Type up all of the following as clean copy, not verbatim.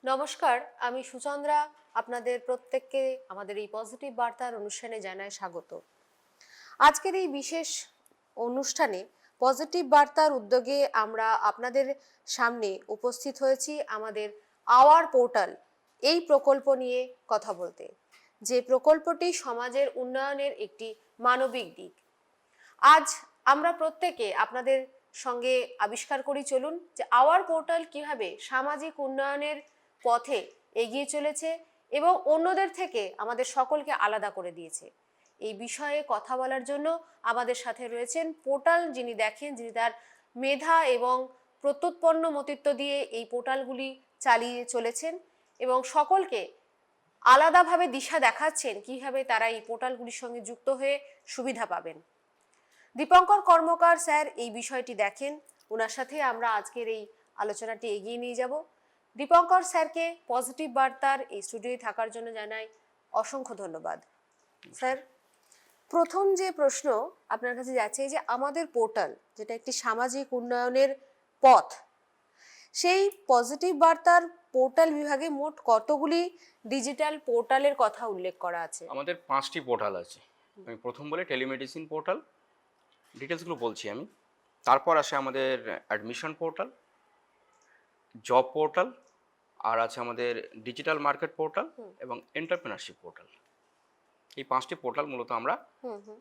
নমস্কার, আমি সুচন্দ্রা। আপনাদের প্রত্যেককে আমাদের এই পজিটিভ বার্তার অনুষ্ঠানে জানাই স্বাগত। আজকের এই বিশেষ অনুষ্ঠানে পজিটিভ বার্তার উদ্যোগে আমরা আপনাদের সামনে উপস্থিত হয়েছি আমাদের আওয়ার পোর্টাল এই প্রকল্প নিয়ে কথা বলতে, যে প্রকল্পটি সমাজের উন্নয়নের একটি মানবিক দিক। আজ আমরা প্রত্যেকে আপনাদের সঙ্গে আবিষ্কার করি, চলুন, যে আওয়ার পোর্টাল কিভাবে সামাজিক উন্নয়নের পথে এগিয়ে চলেছে এবং অন্যদের থেকে আমাদের সকলকে আলাদা করে দিয়েছে। এই বিষয়ে কথা বলার জন্য আমাদের সাথে রয়েছেন পোর্টাল যিনি দেখেন, যিনি তার মেধা এবং প্রত্যুৎপন্ন মতিত্ব দিয়ে এই পোর্টালগুলি চালিয়ে চলেছেন এবং সকলকে আলাদাভাবে দিশা দেখাচ্ছেন কিভাবে তারা এই পোর্টালগুলির সঙ্গে যুক্ত হয়ে সুবিধা পাবেন। দীপঙ্কর কর্মকার স্যার এই বিষয়টি দেখেন, ওনার সাথে আমরা আজকের এই আলোচনাটি এগিয়ে নিয়ে যাব। দীপঙ্কর স্যারকে পজিটিভ বার্তার এই স্টুডিওয়ে থাকার জন্য জানাই অসংখ্য ধন্যবাদ। স্যার, প্রথম যে প্রশ্ন আপনার কাছে যাচ্ছে, যে আমাদের পোর্টাল যেটা একটি সামাজিক উন্নয়নের পথ, সেই পজিটিভ বার্তার পোর্টাল বিভাগে মোট কতগুলি ডিজিটাল পোর্টালের কথা উল্লেখ করা আছে? আমাদের 5টি পোর্টাল আছে। আমি প্রথম বলে টেলিমেডিসিন পোর্টাল, ডিটেলসগুলো বলছি আমি। তারপর আসে আমাদের অ্যাডমিশন পোর্টাল, জব পোর্টাল, আর আছে আমাদের ডিজিটাল মার্কেট পোর্টাল এবং এন্টারপ্রেনারশিপ পোর্টাল। এই 5টি পোর্টাল মূলত আমরা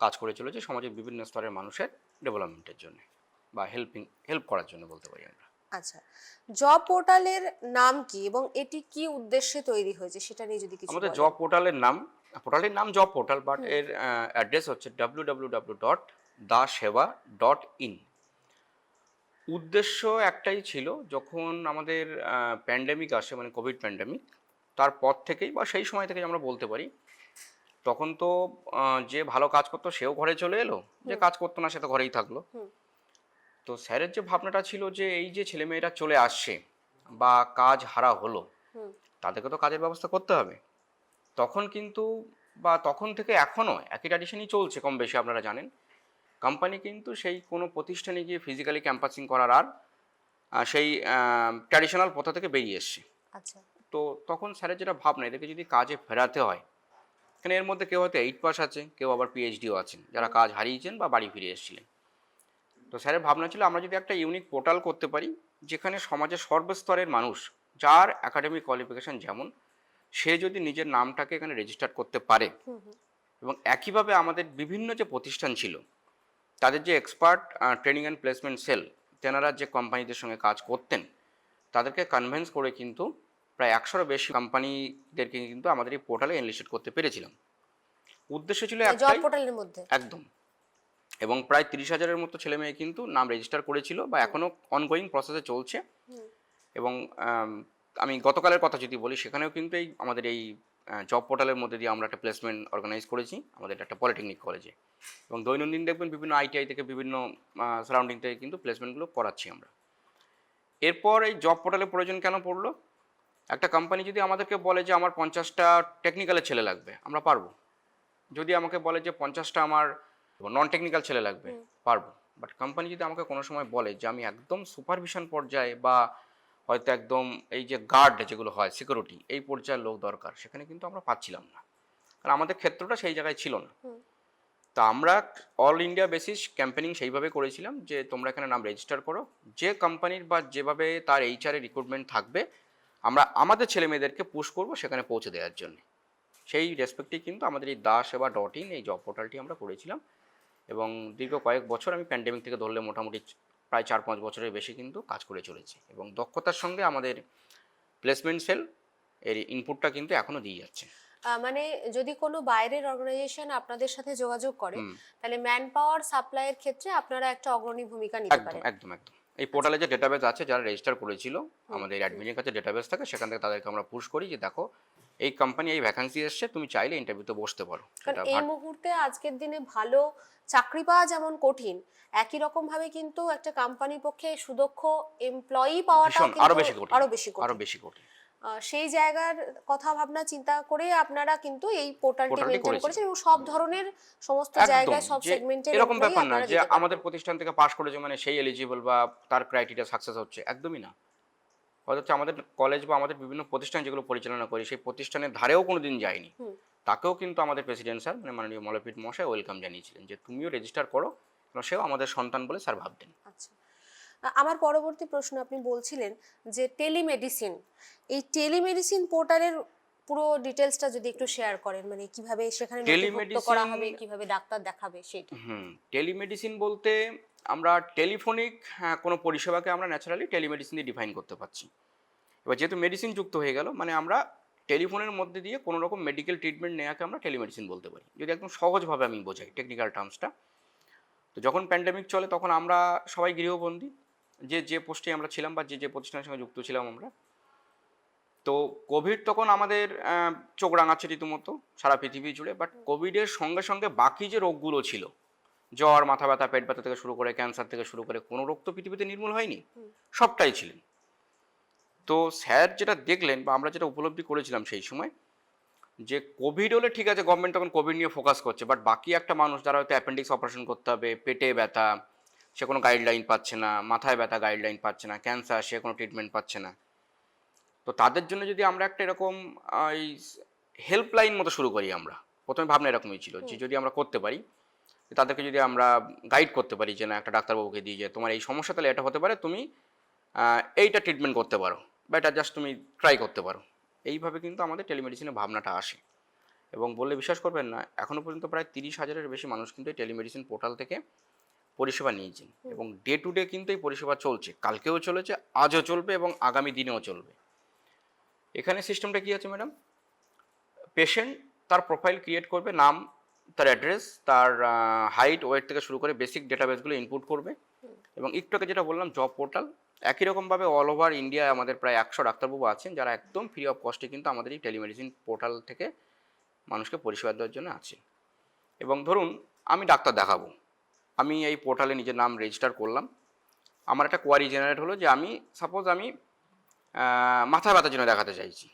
কাজ করে চলেছি সমাজের বিভিন্ন স্তরের মানুষের ডেভেলপমেন্টের জন্য বা হেল্প করার জন্য বলতে পারি আমরা। আচ্ছা, জব পোর্টালের নাম কি এবং এটি কি উদ্দেশ্যে তৈরি হয়েছে সেটা নিয়ে যদি কিছু আমাদের বলেন। জব পোর্টালের নাম জব পোর্টাল, বাট এর অ্যাড্রেস হচ্ছে www.daseva.in। উদ্দেশ্য একটাই ছিল, যখন আমাদের প্যান্ডেমিক আসে, মানে কোভিড প্যান্ডেমিক, তারপর থেকেই বা সেই সময় থেকেই আমরা বলতে পারি, তখন তো যে ভালো কাজ করতো সেও ঘরে চলে এলো, যে কাজ করতো না সে তো ঘরেই থাকলো। তো স্যারের যে ভাবনাটা ছিল যে এই যে ছেলেমেয়েরা চলে আসছে বা কাজ হারা হলো, তাদেরকে তো কাজের ব্যবস্থা করতে হবে। তখন কিন্তু বা তখন থেকে এখনও একই ট্র্যাডিশনই চলছে কম বেশি, আপনারা জানেন। কোম্পানি কিন্তু সেই কোনো প্রতিষ্ঠানে গিয়ে ফিজিক্যালি ক্যাম্পাসিং করার আর সেই ট্র্যাডিশনাল পথা থেকে বেরিয়ে এসছে। আচ্ছা, তো তখন স্যারের যেটা ভাবনা, এদেরকে যদি কাজে ফেরাতে হয়, এখানে এর মধ্যে কেউ হয়তো 8 পাস আছে, কেউ আবার পিএইচডিও আছেন, যারা কাজ হারিয়েছেন বা বাড়ি ফিরে এসেছিলেন। তো স্যারের ভাবনা ছিল আমরা যদি একটা ইউনিক পোর্টাল করতে পারি, যেখানে সমাজের সর্বস্তরের মানুষ, যার একাডেমিক কোয়ালিফিকেশন যেমন, সে যদি নিজের নামটাকে এখানে রেজিস্টার করতে পারে, এবং একইভাবে আমাদের বিভিন্ন যে প্রতিষ্ঠান ছিল তাদের যে expert training and placement sell, তেনারা যে কোম্পানিদের সঙ্গে কাজ করতেন, তাদেরকে কনভিন্স করে কিন্তু প্রায় 100-এরও বেশি কোম্পানিদেরকে কিন্তু আমাদের এই পোর্টালে এনলিস্টেড করতে পেরেছিলাম। উদ্দেশ্য ছিল জব একটাই, পোর্টালের মধ্যে। একদম। এবং প্রায় 30,000-এর মতো ছেলে মেয়ে কিন্তু নাম রেজিস্টার করেছিল বা এখনও অনগোয়িং প্রসেসে চলছে। এবং আমি গতকালের কথা যদি বলি, সেখানেও কিন্তু এই আমাদের এই জব পোর্টালের মধ্যে দিয়ে আমরা একটা প্লেসমেন্ট অর্গানাইজ করেছি আমাদের একটা পলিটেকনিক কলেজে। এবং দৈনন্দিন দেখবেন বিভিন্ন আইটিআই থেকে বিভিন্ন সারাউন্ডিং থেকে কিন্তু প্লেসমেন্টগুলো করাচ্ছি আমরা। এরপর এই জব পোর্টালের প্রয়োজন কেন পড়লো? একটা কোম্পানি যদি আমাদেরকে বলে যে আমার 50টা টেকনিক্যালের ছেলে লাগবে, আমরা পারবো। যদি আমাকে বলে যে 50টা আমার নন টেকনিক্যাল ছেলে লাগবে, পারবো। বাট কোম্পানি যদি আমাকে কোনো সময় বলে যে আমি একদম সুপারভিশন পর্যায়ে বা হয়তো একদম এই যে গার্ড যেগুলো হয় সিকিউরিটি, এই পর্যায়ের লোক দরকার, সেখানে কিন্তু আমরা পাচ্ছিলাম না, কারণ আমাদের ক্ষেত্রটা সেই জায়গায় ছিল না। তা আমরা অল ইন্ডিয়া বেসিস ক্যাম্পেনিং সেইভাবে করেছিলাম যে তোমরা এখানে নাম রেজিস্টার করো, যে কোম্পানির বা যেভাবে তার এইচআরে রিক্রুটমেন্ট থাকবে, আমরা আমাদের ছেলে মেয়েদেরকে পুশ করবো সেখানে পৌঁছে দেওয়ার জন্য। সেই রেসপেক্টেই কিন্তু আমাদের এই daseva.in এই জব পোর্টালটি আমরা করেছিলাম। এবং দীর্ঘ কয়েক বছর, আমি প্যান্ডেমিক থেকে ধরলে মোটামুটি প্রায় 4-5 বছরের বেশি কিন্তু কাজ করে চলেছি, এবং দক্ষতার সঙ্গে আমাদের প্লেসমেন্ট সেল এর ইনপুটটা কিন্তু এখনও দিয়ে যাচ্ছে। মানে যদি কোনো বাইরের অর্গানাইজেশন আপনাদের সাথে যোগাযোগ করে, তাহলে ম্যান পাওয়ার সাপ্লাইয়ের ক্ষেত্রে আপনারা একটা অগ্রণী ভূমিকা নিতে একদম পারেন। একদম একদম। এই পোর্টালে যে ডেটাবেস আছে, যারা রেজিস্টার করেছিল, আমাদের অ্যাডমিনের কাছে ডেটাবেস থাকে, সেখান থেকে তাদেরকে আমরা পুশ করি যে দেখো এই কোম্পানি এই ভ্যাকান্সি এসছে, তুমি চাইলে ইন্টারভিউতে বসতে পারো। কারণ এই মুহূর্তে আজকের দিনে ভালো চাকরি পাওয়া যেমন কঠিন, একই রকম ভাবে কিন্তু একটা কোম্পানির পক্ষে সুদক্ষ এমপ্লয়ি পাওয়াটাও কিন্তু আরো বেশি কঠিন। সেই জায়গার কথা ভাবনা চিন্তা করে আপনারা কিন্তু এই পোর্টালটি মেনটেন করেছেন এবং সব ধরনের সমস্ত জায়গায় সব সেগমেন্টের এরকম ব্যাপার না যে আমাদের আমাদের প্রতিষ্ঠান থেকে পাশ করেছে মানে সেই এলিজিবল বা তার ক্রাইটেরিয়া সাকসেস হচ্ছে, একদমই না। অথচ আমাদের কলেজ বা আমাদের বিভিন্ন প্রতিষ্ঠান যেগুলো পরিচালনা করি সেই প্রতিষ্ঠানের ধারেও কোনো দিন যায়নি, তাকেও কিন্তু আমাদের প্রেসিডেন্ট স্যার মানে মাননীয় মলয়পীঠ মহাশয় ওয়েলকাম জানিয়েছিলেন যে তুমিও রেজিস্টার করো, কারণ সেও আমাদের সন্তান বলে স্যার ভাবতেন। আচ্ছা, আমার পরবর্তী প্রশ্ন, আপনি বলছিলেন যে টেলিমেডিসিন, এই টেলিমেডিসিন পোর্টালের পুরো ডিটেলসটা যদি একটু শেয়ার করেন, মানে কিভাবে সেখানে নথিভুক্ত করা হবে, কিভাবে ডাক্তার দেখাবে সেটা। টেলিমেডিসিন বলতে আমরা টেলিফোনিক কোনো পরিষেবাকে আমরা ন্যাচারালি টেলিমেডিসিন দিয়ে ডিফাইন করতে পারছি। এবার যেহেতু মেডিসিন যুক্ত হয়ে গেল, মানে আমরা টেলিফোনের মধ্যে দিয়ে কোনো রকম মেডিকেল ট্রিটমেন্ট নেওয়াকে আমরা টেলিমেডিসিন বলতে পারি, যদি একদম সহজভাবে আমি বোঝাই টেকনিক্যাল টার্মসটা। তো যখন প্যান্ডেমিক চলে তখন আমরা সবাই গৃহবন্দী, যে পোস্টে আমরা ছিলাম বা যে প্রতিষ্ঠানের সঙ্গে যুক্ত ছিলাম আমরা। তো কোভিড তখন আমাদের চোখ রাঙাচ্ছে রীতিমতো সারা পৃথিবী জুড়ে, বাট কোভিডের সঙ্গে সঙ্গে বাকি যে রোগগুলো ছিল, জ্বর, মাথা ব্যথা, পেট ব্যথা থেকে শুরু করে ক্যান্সার থেকে শুরু করে কোনো রোগ তো পৃথিবীতে নির্মূল হয়নি, সবটাই ছিলেন। তো স্যার যেটা দেখলেন বা আমরা যেটা উপলব্ধি করেছিলাম সেই সময়, যে কোভিড হলে ঠিক আছে গভর্নমেন্ট তখন কোভিড নিয়ে ফোকাস করছে, বাট বাকি একটা মানুষ যারা হয়তো অ্যাপেন্ডিক্স অপারেশন করতে হবে, পেটে ব্যথা, সে কোনো গাইডলাইন পাচ্ছে না, মাথায় ব্যথা গাইডলাইন পাচ্ছে না, ক্যান্সার সে কোনো ট্রিটমেন্ট পাচ্ছে না। তো তাদের জন্য যদি আমরা একটা এরকম এই হেল্পলাইন মতো শুরু করি, আমরা প্রথমে ভাবনা এরকমই ছিল যে যদি আমরা করতে পারি, তাদেরকে যদি আমরা গাইড করতে পারি যে না একটা ডাক্তারবাবুকে দিয়ে যে তোমার এই সমস্যা তাহলে এটা হতে পারে, তুমি এইটা ট্রিটমেন্ট করতে পারো বা এটা জাস্ট তুমি ট্রাই করতে পারো, এইভাবে কিন্তু আমাদের টেলিমেডিসিনের ভাবনাটা আসে। এবং বললে বিশ্বাস করবেন না, এখনও পর্যন্ত প্রায় 30,000-এর বেশি মানুষ কিন্তু এই টেলিমেডিসিন পোর্টাল থেকে পরিষেবা নিয়েছেন এবং ডে টু ডে কিন্তু এই পরিষেবা চলছে, কালকেও চলেছে, আজও চলবে এবং আগামী দিনেও চলবে। এখানে সিস্টেমটা কী আছে ম্যাডাম, পেশেন্ট তার প্রোফাইল ক্রিয়েট করবে, নাম, তার অ্যাড্রেস, তার হাইট, ওয়েট থেকে শুরু করে বেসিক ডেটাবেসগুলো ইনপুট করবে এবং একটু আগে যেটা বললাম জব পোর্টাল, একই রকমভাবে অল ওভার ইন্ডিয়ায় আমাদের প্রায় 100 ডাক্তারবাবু আছেন যারা একদম ফ্রি অফ কস্টে কিন্তু আমাদের এই টেলিমেডিসিন পোর্টাল থেকে মানুষকে পরিষেবা দেওয়ার জন্য আছেন। এবং ধরুন আমি ডাক্তার দেখাবো, আমি এই পোর্টালে নিজের নাম রেজিস্টার করলাম, আমার একটা কোয়ারি জেনারেট হলো যে আমি সাপোজ আমি মাথা ব্যথার জন্য দেখাতে চাইছি,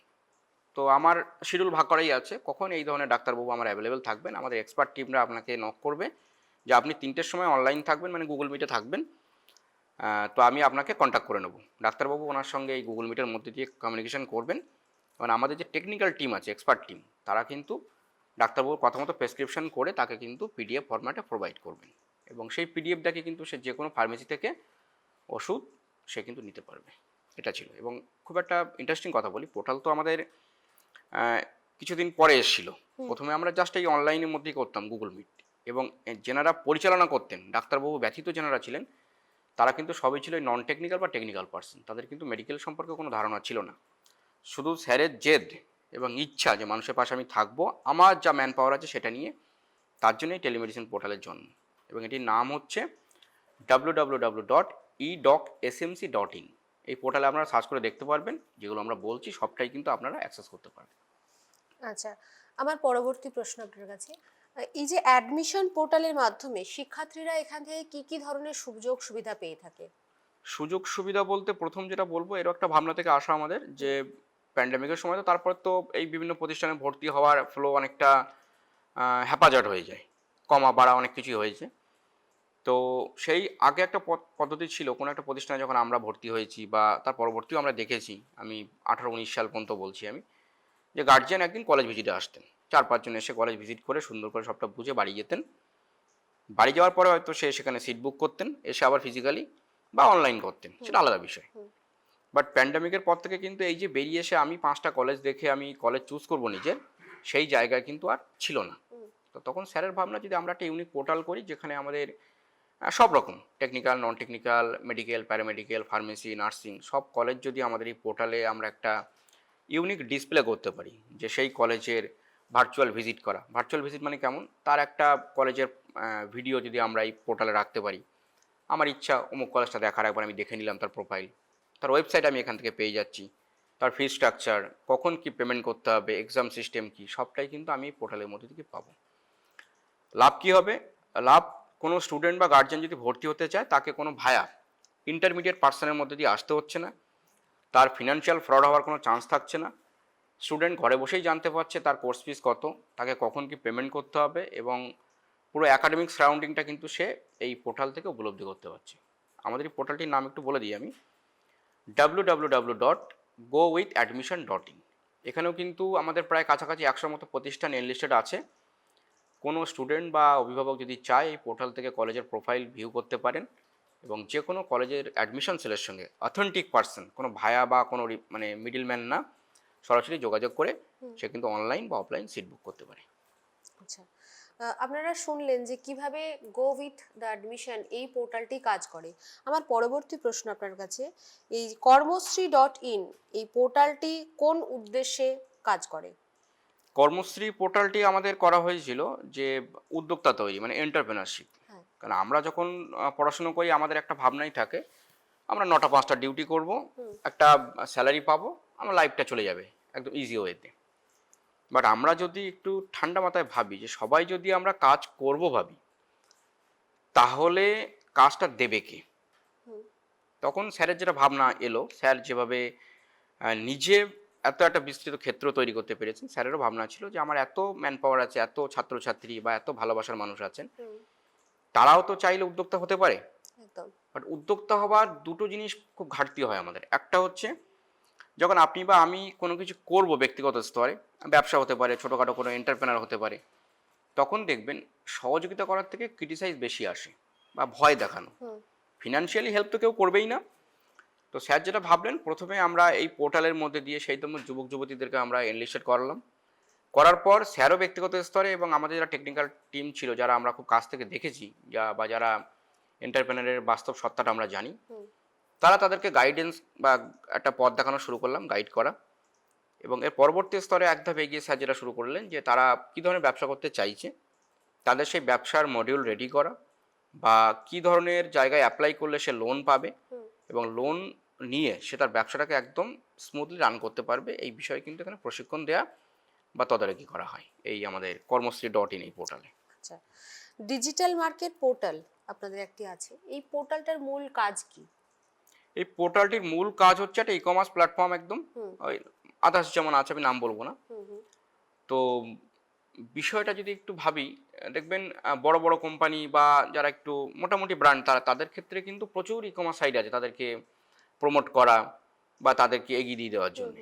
তো আমার শিডিউল ভাগ করাই আছে কখন এই ধরনের ডাক্তারবাবু আমার অ্যাভেলেবেল থাকবেন, আমাদের এক্সপার্ট টিমরা আপনাকে নক করবে যে আপনি 3টের সময় অনলাইন থাকবেন, মানে গুগল মিটে থাকবেন, তো আমি আপনাকে কন্ট্যাক্ট করে নেব। ডাক্তারবাবু ওনার সঙ্গে এই গুগল মিটের মধ্যে দিয়ে কমিউনিকেশন করবেন এবং আমাদের যে টেকনিক্যাল টিম আছে, এক্সপার্ট টিম, তারা কিন্তু ডাক্তারবাবুর কথা মতো প্রেসক্রিপশন করে তাকে কিন্তু পিডিএফ ফরম্যাটে প্রোভাইড করবেন এবং সেই পিডিএফটাকে কিন্তু সে যে কোনো ফার্মেসি থেকে ওষুধ সে কিন্তু নিতে পারবে। এটা ছিল। এবং খুব একটা ইন্টারেস্টিং কথা বলি, পোর্টাল তো আমাদের কিছুদিন পরে এসেছিল, প্রথমে আমরা জাস্ট এই অনলাইনের মধ্যেই করতাম গুগল মিট, এবং যেনারা পরিচালনা করতেন ডাক্তারবাবু ব্যতীত যেনারা ছিলেন তারা কিন্তু সবই ছিল নন টেকনিক্যাল বা টেকনিক্যাল পার্সন, তাদের কিন্তু মেডিকেল সম্পর্কে কোনো ধারণা ছিল না। শুধু স্যারের জেদ এবং ইচ্ছা যে মানুষের পাশে আমি থাকবো, আমার যা ম্যান পাওয়ার আছে সেটা নিয়ে, তার জন্যই টেলিমেডিসিন পোর্টালের জন্ম। এবং এটির নাম হচ্ছে www.edocSMC.in। এই পোর্টালে আপনারা সার্চ করে দেখতে পারবেন, যেগুলো আমরা বলছি সবটাই কিন্তু আপনারা অ্যাক্সেস করতে পারবেন। আচ্ছা, আমার পরবর্তী প্রশ্ন আপনার কাছে, এই যে অ্যাডমিশন পোর্টালের মাধ্যমে শিক্ষার্থীরা এখান থেকে কি কি ধরনের সুযোগ সুবিধা পেয়ে থাকে? সুযোগ সুবিধা বলতে প্রথম যেটা বলবো, এরও একটা ভাবনা থেকে আসা আমাদের, যে প্যান্ডেমিকের সময় তো তারপর তো এই বিভিন্ন প্রতিষ্ঠানে ভর্তি হওয়ার ফ্লো অনেকটা হ্যাপাজার্ড হয়ে যায়, কমা বাড়া অনেক কিছুই হয়েছে। তো সেই আগে একটা পদ্ধতি ছিল, কোনো একটা প্রতিষ্ঠানে যখন আমরা ভর্তি হয়েছি বা তার পরবর্তীও আমরা দেখেছি, আমি 18-19 সাল পর্যন্ত বলছি আমি, যে গার্জিয়ান একদিন কলেজ ভিজিটে আসতেন, 4-5 জন এসে কলেজ ভিজিট করে সুন্দর করে সবটা বুঝে বাড়ি যেতেন। বাড়ি যাওয়ার পরে হয়তো সে সেখানে সিট বুক করতেন, এসে আবার ফিজিক্যালি বা অনলাইন করতেন, সেটা আলাদা বিষয়। বাট প্যান্ডেমিকের পর থেকে কিন্তু এই যে বেরিয়ে এসে আমি 5টা কলেজ দেখে আমি কলেজ চুজ করবো নিজের, সেই জায়গায় কিন্তু আর ছিল না। তো তখন স্যারের ভাবনা যদি আমরা একটা ইউনিক পোর্টাল করি যেখানে আমাদের সব রকম technical, non technical, medical, paramedical, pharmacy, nursing সব কলেজ যদি আমাদের এই পোর্টালে আমরা একটা ইউনিক ডিসপ্লে করতে পারি, যে সেই কলেজের ভার্চুয়াল ভিজিট করা, ভার্চুয়াল ভিজিট মানে কেমন, তার একটা কলেজের ভিডিও যদি আমরা এই পোর্টালে রাখতে পারি, আমার ইচ্ছা অমুক কলেজটা দেখার একবার আমি দেখে নিলাম, তার প্রোফাইল, তার ওয়েবসাইট আমি এখান থেকে পেয়ে যাচ্ছি, তার ফি স্ট্রাকচার, কখন কি পেমেন্ট করতে হবে, এক্সাম সিস্টেম কি, সবটাই কিন্তু আমি এই পোর্টালের মধ্যে থেকে পাবো। লাভ কী হবে? লাভ, কোনো স্টুডেন্ট বা গার্জিয়ান যদি ভর্তি হতে চায় তাকে কোনো ভায়া ইন্টারমিডিয়েট পার্সনের মধ্যে দিয়ে আসতে হচ্ছে না, তার ফিনান্সিয়াল ফ্রড হওয়ার কোনো চান্স থাকছে না, স্টুডেন্ট ঘরে বসেই জানতে পারছে তার কোর্স ফিস কত, তাকে কখন কি পেমেন্ট করতে হবে, এবং পুরো অ্যাকাডেমিক সারাউন্ডিংটা কিন্তু সে এই পোর্টাল থেকে উপলব্ধি করতে পারছে। আমাদের এই পোর্টালটির নাম একটু বলে দিই আমি, www.gowithadmission.in। এখানেও কিন্তু আমাদের প্রায় কাছাকাছি 100 মতো প্রতিষ্ঠান এনলিস্টেড আছে। কোনো স্টুডেন্ট বা অভিভাবক যদি চায় এই পোর্টাল থেকে কলেজের প্রোফাইল ভিউ করতে পারেন এবং যে কোনো কলেজের অ্যাডমিশন সেলের সঙ্গে অথেন্টিক পার্সন, কোনো ভায়া বা কোনো মানে মিডলম্যান না, সরাসরি যোগাযোগ করে সে কিন্তু অনলাইন বা অফলাইন সিট বুক করতে পারে। আচ্ছা, আপনারা শুনলেন যে কিভাবে গো উইথ দ্য অ্যাডমিশন এই পোর্টালটি কাজ করে। আমার পরবর্তী প্রশ্ন আপনার কাছে, এই কর্মশ্রী.in এই পোর্টালটি কোন উদ্দেশ্যে কাজ করে? কর্মশ্রী পোর্টালটি আমাদের করা হয়েছিল যে উদ্যোক্তা তৈরি, মানে এন্টারপ্রেনারশিপ। হ্যাঁ। কারণ আমরা যখন পড়াশুনো করি আমাদের একটা ভাবনাই থাকে আমরা 9টা 5টা ডিউটি করব, একটা স্যালারি পাবো, আমার লাইফটা চলে যাবে একদম ইজি ওয়েতে। বাট আমরা যদি একটু ঠান্ডা মাথায় ভাবি যে সবাই যদি আমরা কাজ করব ভাবি, তাহলে কাজটা দেবে কে? তখন স্যারের যেটা ভাবনা এলো, স্যার যেভাবে নিজে এত একটা বিস্তৃত ক্ষেত্র তৈরি করতে পেরেছেন, স্যারেরও ভাবনা ছিল যে আমার এত ম্যান পাওয়ার আছে, এত ছাত্রছাত্রী বা এত ভালোবাসার মানুষ আছেন, তারাও তো চাইলে উদ্যোক্তা হতে পারে। একদম। বাট উদ্যোক্তা হবার দুটো জিনিস খুব ঘাটতি হয় আমাদের। একটা হচ্ছে যখন আপনি বা আমি কোনো কিছু করব ব্যক্তিগত স্তরে, ব্যবসা হতে পারে, ছোটোখাটো কোনো এন্টারপ্রেনার হতে পারে, তখন দেখবেন সহযোগিতা করার থেকে ক্রিটিসাইজ বেশি আসে বা ভয় দেখানো। ফিনান্সিয়ালি হেল্প তো কেউ করবেই না। তো স্যার যেটা ভাবলেন, প্রথমে আমরা এই পোর্টালের মধ্যে দিয়ে সেই তেমন যুবক যুবতীদেরকে আমরা এনলিস্টেড করালাম। করার পর স্যারও ব্যক্তিগত স্তরে এবং আমাদের যারা টেকনিক্যাল টিম ছিল, যারা আমরা খুব কাছ থেকে দেখেছি বা যারা এন্টারপ্রেনারের বাস্তব সত্তাটা আমরা জানি, তারা তাদেরকে গাইডেন্স বা একটা পথ দেখানো শুরু করলাম, গাইড করা। এবং এর পরবর্তী স্তরে এক ধাপ এগিয়ে স্যার যেটা শুরু করলেন যে তারা কী ধরনের ব্যবসা করতে চাইছে, তাদের সেই ব্যবসার মডিউল রেডি করা বা কী ধরনের জায়গায় অ্যাপ্লাই করলে সে লোন পাবে এবং লোন নিয়ে সে তার ব্যবসাটাকে একদম স্মুথলি রান করতে পারবে, এই বিষয়ে কিন্তু এখানে প্রশিক্ষণ দেওয়া বা তদারকি করা হয় এই আমাদের কর্মশ্রী.in এই পোর্টালে। আচ্ছা, ডিজিটাল মার্কেট পোর্টাল আপনাদের একটি আছে, এই পোর্টালটার মূল কাজ কি? এই পোর্টালটির মূল কাজ হচ্ছে একটা ই কমার্স প্ল্যাটফর্ম, একদম ওই আদার্স যেমন আছে, আমি নাম বলবো না। তো বিষয়টা যদি একটু ভাবি, দেখবেন বড় বড় কোম্পানি বা যারা একটু মোটামুটি ব্র্যান্ড, তাদের ক্ষেত্রে কিন্তু প্রচুর ই কমার্স সাইট আছে তাদেরকে প্রমোট করা বা তাদেরকে এগিয়ে দিয়ে দেওয়ার জন্য।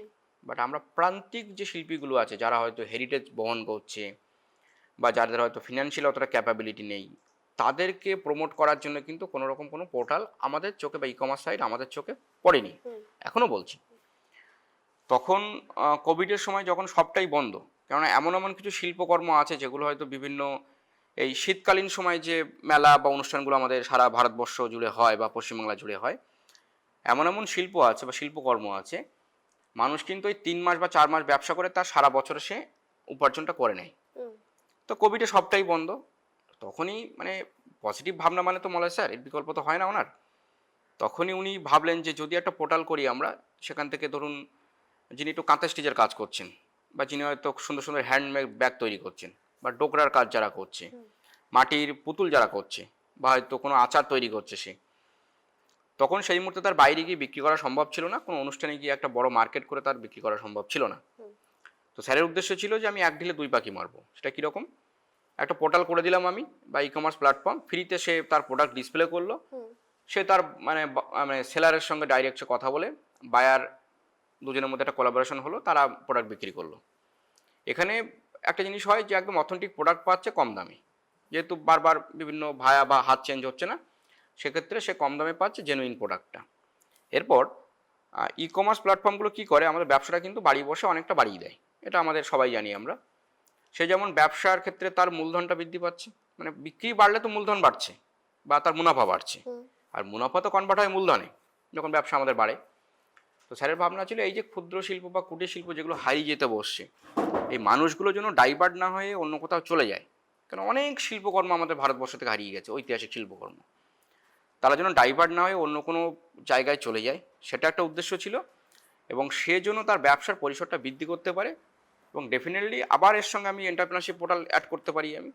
বাট আমরা প্রান্তিক যে শিল্পীগুলো আছে, যারা হয়তো হেরিটেজ বহন করছে বা যাদের হয়তো ফিনান্সিয়াল অতটা ক্যাপাবিলিটি নেই, তাদেরকে প্রমোট করার জন্য কিন্তু কোনো রকম কোনো পোর্টাল আমাদের চোখে বা ই কমার্স সাইট আমাদের চোখে পড়েনি, এখনও বলছি। তখন কোভিডের সময় যখন সবটাই বন্ধ, কেননা এমন এমন কিছু শিল্পকর্ম আছে যেগুলো হয়তো বিভিন্ন এই শীতকালীন সময় যে মেলা বা অনুষ্ঠানগুলো আমাদের সারা ভারতবর্ষ জুড়ে হয় বা পশ্চিমবাংলা জুড়ে হয়, এমন এমন শিল্প আছে বা শিল্পকর্ম আছে, মানুষ কিন্তু ওই 3 মাস বা 4 মাস ব্যবসা করে তার সারা বছরে সে উপার্জনটা করে নেয়। তো কোভিডে সবটাই বন্ধ, তখনই মানে পজিটিভ ভাবনা মানে তো মলয় স্যার, এর বিকল্প তো হয় না ওনার। তখনই উনি ভাবলেন যে যদি একটা পোর্টাল করি আমরা, সেখান থেকে ধরুন যিনি একটু কাঁথা স্টিচের কাজ করছেন বা যিনি হয়তো সুন্দর সুন্দর হ্যান্ডমেড ব্যাগ তৈরি করছেন বা ডোকরার কাজ যারা করছে, মাটির পুতুল যারা করছে বা হয়তো কোনো আচার তৈরি করছে, সে তখন সেই মুহূর্তে তার বাইরে গিয়ে বিক্রি করা সম্ভব ছিল না, কোনো অনুষ্ঠানে গিয়ে একটা বড় মার্কেট করে তার বিক্রি করা সম্ভব ছিল না। তো স্যারের উদ্দেশ্য ছিল যে আমি এক ঢিলে দুই পাখি মারবো। সেটা কীরকম, একটা পোর্টাল করে দিলাম আমি বা ই কমার্স প্ল্যাটফর্ম, ফ্রিতে সে তার প্রোডাক্ট ডিসপ্লে করলো, সে তার মানে সেলারের সঙ্গে ডাইরেক্ট সে কথা বলে, বায়ার দুজনের মধ্যে একটা কোলাবোরেশন হলো, তারা প্রোডাক্ট বিক্রি করলো। এখানে একটা জিনিস হয় যে একদম অথেন্টিক প্রোডাক্ট পাচ্ছে কম দামে, যেহেতু বারবার বিভিন্ন ভায়া বা হাত চেঞ্জ হচ্ছে না, সেক্ষেত্রে সে কম দামে পাচ্ছে জেনুইন প্রোডাক্টটা। এরপর ই কমার্স প্ল্যাটফর্মগুলো কী করে, আমাদের ব্যবসাটা কিন্তু বাড়ি বসে অনেকটা বাড়িয়ে দেয়, এটা আমাদের সবাই জানি আমরা। সে যেমন ব্যবসার ক্ষেত্রে তার মূলধনটা বৃদ্ধি পাচ্ছে, মানে বিক্রি বাড়লে তো মূলধন বাড়ছে বা তার মুনাফা বাড়ছে, আর মুনাফা তো কনভার্ট হয় মূলধনে যখন ব্যবসা আমাদের বাড়ে। তো স্যারের ভাবনা ছিল এই যে ক্ষুদ্র শিল্প বা কুটির শিল্প যেগুলো হারিয়ে যেতে বসছে, এই মানুষগুলো যেন ডাইভার্ট না হয়ে অন্য কোথাও চলে যায়, কেন অনেক শিল্পকর্ম আমাদের ভারতবর্ষ থেকে হারিয়ে গেছে, ঐতিহাসিক শিল্পকর্ম, তারা যেন ডাইভার্ট না হয়ে অন্য কোনো জায়গায় চলে যায়, সেটা একটা উদ্দেশ্য ছিল। এবং সে জন্য তার ব্যবসার পরিসরটা বৃদ্ধি করতে পারে এবং ডেফিনেটলি আবার এর সঙ্গে আমি এন্টারপ্রেনারশিপ পোর্টাল অ্যাড করতে পারি। আমি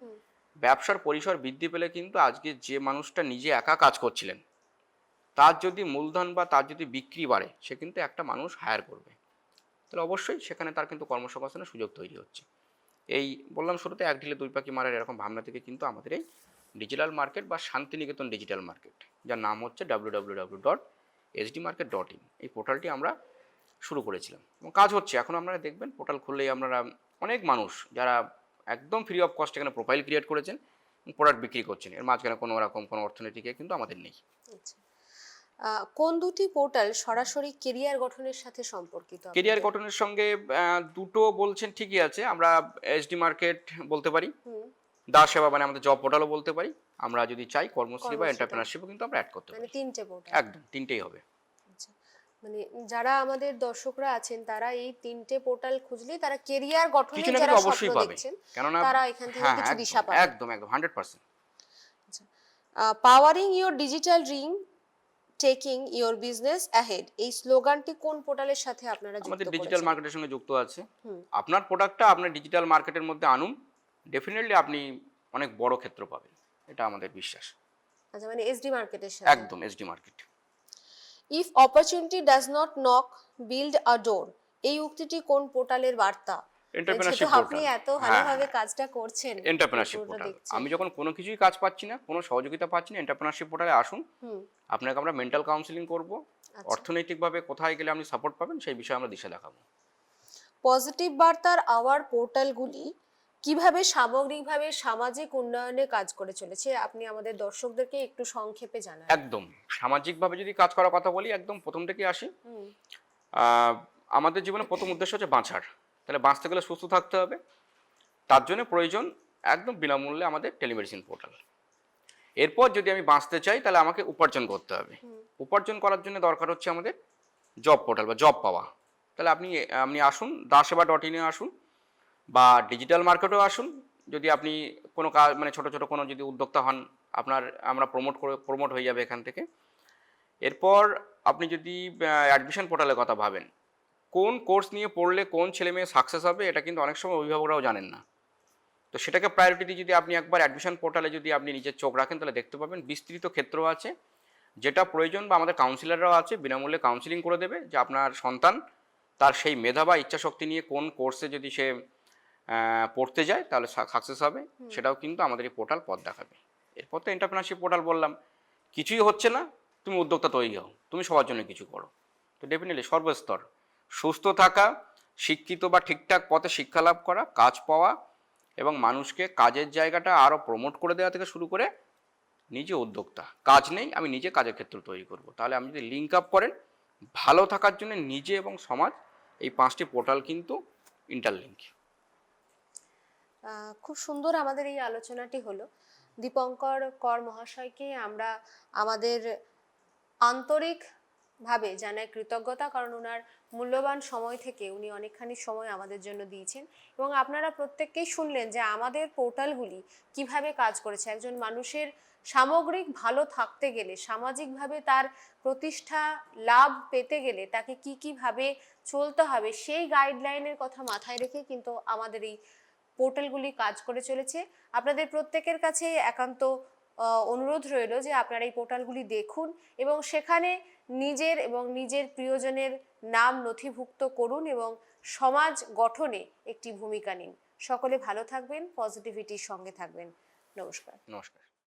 ব্যবসার পরিসর বৃদ্ধি পেলে কিন্তু আজকে যে মানুষটা নিজে একা কাজ করছিলেন, তার যদি মূলধন বা তার যদি বিক্রি বাড়ে, সে কিন্তু একটা মানুষ হায়ার করবে, তাহলে অবশ্যই সেখানে তার কিন্তু কর্মসংস্থানের সুযোগ তৈরি হচ্ছে। এই বললাম শুরুতে এক ঢিলে দুই পাখি মারার এরকম ভাবনা থেকে কিন্তু আমাদের এই ডিজিটাল মার্কেট বা শান্তিনিকেতন ডিজিটাল মার্কেট, যার নাম হচ্ছে www.ecommerce.in। sdmarket.in এই পোর্টালটি আমরা শুরু করেছিলাম এবং কাজ হচ্ছে। এখন আপনারা দেখবেন পোর্টাল খুললেই আপনারা অনেক মানুষ যারা একদম ফ্রি অফ কস্ট এখানে প্রোফাইল ক্রিয়েট করেছেন, প্রোডাক্ট বিক্রি করছেন। এর মাঝখানে কোনো রকম কোনো অর্থনৈতিক কিন্তু আমাদের নেই। আচ্ছা, কোন দুটি পোর্টাল সরাসরি কেরিয়ার গঠনের সাথে সম্পর্কিত? কেরিয়ার গঠনের সঙ্গে দুটো বলছেন ঠিকই আছে। আমরা এসডি মার্কেট বলতে পারি, দাস সেবা মানে আমাদের জব পোর্টালও বলতে পারি। আমরা যদি চাই কর্মশ্রী বা এন্টারপ্রেনারশিপও কিন্তু আমরা অ্যাড করতে পারি। মানে তিনটে পোর্টাল? একদম তিনটেই হবে। আচ্ছা, মানে যারা আমাদের দর্শকরা আছেন তারা এই তিনটে পোর্টাল খুঁজলেই তারা কেরিয়ার গঠনে কিছু না যারা কিছু স্বপ্ন অবশ্যই পাবে, দেখছেন কেননা তারা এখান থেকে কিছু দিশা পাবে। একদম একদম 100%। আচ্ছা, powering your digital ring, taking your business ahead, এই স্লোগানটি কোন পোর্টালের সাথে আপনারা যুক্ত আমাদের করেছেন? ডিজিটাল মার্কেটের সঙ্গে যুক্ত আছে। আপনার প্রোডাক্টটা আপনার ডিজিটাল মার্কেটের মধ্যে আনুন, ডেফিনেটলি আপনি অনেক বড় ক্ষেত্র পাবেন, এটা আমাদের বিশ্বাস। আচ্ছা, মানে এসডি মার্কেটের সাথে? একদম SD market. If opportunity does not knock, build a door, এই উক্তিটি কোন পোর্টালের বার্তা? এন্টারপ্রেনারশিপ যেহেতু আপনি পোর্টাল। এত ভালোভাবে কাজটা করছেন, এন্টারপ্রেনারশিপ পুরোটা পোর্টাল। দেখছেন। আমি যখন কোনো কিছুই কাজ পাচ্ছি না, কোনো সহযোগিতা পাচ্ছি না, এন্টারপ্রেনারশিপ পোর্টালে আসুন। আপনাকে আমরা মেন্টাল কাউন্সিলিং করব, অর্থনৈতিকভাবে কোথায় গেলে আপনি সাপোর্ট পাবেন সেই বিষয়ে আমরা দিশা দেখাবো। পজিটিভ বার্তার আওয়ার পোর্টালগুলি কিভাবে সামগ্রিকভাবে সামাজিক উন্নয়নে কাজ করে চলেছে আপনি আমাদের দর্শকদেরকে একটু সংক্ষেপে জানান। একদম সামাজিকভাবে যদি কাজ করার কথা বলি, একদম প্রথম থেকে আসি। আমাদের জীবনে প্রথম উদ্দেশ্য হচ্ছে বাঁচার। তাহলে বাঁচতে গেলে সুস্থ থাকতে হবে, তার জন্য প্রয়োজন একদম বিনামূল্যে আমাদের টেলিমেডিসিন পোর্টাল। এরপর যদি আমি বাঁচতে চাই তাহলে আমাকে উপার্জন করতে হবে। উপার্জন করার জন্য দরকার হচ্ছে আমাদের জব পোর্টাল বা জব পাওয়া। তাহলে আপনি আসুন, দাসেবা.in-এ আসুন বা ডিজিটাল মার্কেটেও আসুন। যদি আপনি কোনো কাজ মানে ছোটো ছোটো কোনো যদি উদ্যোক্তা হন, আমরা প্রমোট হয়ে যাবে এখান থেকে। এরপর আপনি যদি অ্যাডমিশন পোর্টালের কথা ভাবেন, কোন কোর্স নিয়ে পড়লে কোন ছেলে মেয়ে সাকসেস হবে, এটা কিন্তু অনেক সময় অভিভাবকরাও জানেন না। তো সেটাকে প্রায়োরিটি দিয়ে যদি আপনি একবার অ্যাডমিশন পোর্টালে যদি আপনি নিজের চোখ রাখেন, তাহলে দেখতে পাবেন বিস্তৃত ক্ষেত্র আছে, যেটা প্রয়োজন বা আমাদের কাউন্সিলররাও আছে, বিনামূল্যে কাউন্সিলিং করে দেবে যে আপনার সন্তান তার সেই মেধা বা ইচ্ছাশক্তি নিয়ে কোন কোর্সে যদি সে পড়তে যায় তাহলে সাকসেস হবে, সেটাও কিন্তু আমাদের এই পোর্টাল পথ দেখাবে। এরপর তো এন্টারপ্রেনারশিপ পোর্টাল বললাম, কিছুই হচ্ছে না, তুমি উদ্যোক্তা তৈরি হও, তুমি সবার জন্য কিছু করো। তো ডেফিনেটলি সর্বস্তর সুস্থ থাকা, শিক্ষিত বা ঠিকঠাক পথে শিক্ষা লাভ করা, কাজ পাওয়া এবং মানুষকে কাজের জায়গাটা আরও প্রমোট করে দেওয়া থেকে শুরু করে নিজে উদ্যোক্তা, কাজ নেই আমি নিজে কাজের ক্ষেত্র তৈরি করব। তাহলে আপনি যদি লিঙ্ক আপ করেন, ভালো থাকার জন্য নিজে এবং সমাজ, এই 5টি পোর্টাল কিন্তু ইন্টারলিঙ্ক। খুব সুন্দর আমাদের এই আলোচনাটি হলো। দীপঙ্কর কর মহাশয়কে আমরা আমাদের আন্তরিকভাবে জানাই কৃতজ্ঞতা, কারণ ওনার মূল্যবান সময় থেকে উনি অনেকখানি সময় আমাদের জন্য দিয়েছেন এবং আপনারা প্রত্যেককেই শুনলেন যে আমাদের পোর্টালগুলি কিভাবে কাজ করেছে। একজন মানুষের সামগ্রিক ভালো থাকতে গেলে, সামাজিকভাবে তার প্রতিষ্ঠা লাভ পেতে গেলে তাকে কিভাবে চলতে হবে সেই গাইডলাইনের কথা মাথায় রেখে কিন্তু আমাদের এই পোর্টালগুলি কাজ করে চলেছে। আপনাদের প্রত্যেকের কাছে একান্ত অনুরোধ রইল যে আপনারা এই পোর্টালগুলি দেখুন এবং সেখানে নিজের এবং নিজের প্রিয়জনের নাম নথিভুক্ত করুন এবং সমাজ গঠনে একটি ভূমিকা নিন। সকলে ভালো থাকবেন, পজিটিভিটির সঙ্গে থাকবেন। নমস্কার। নমস্কার।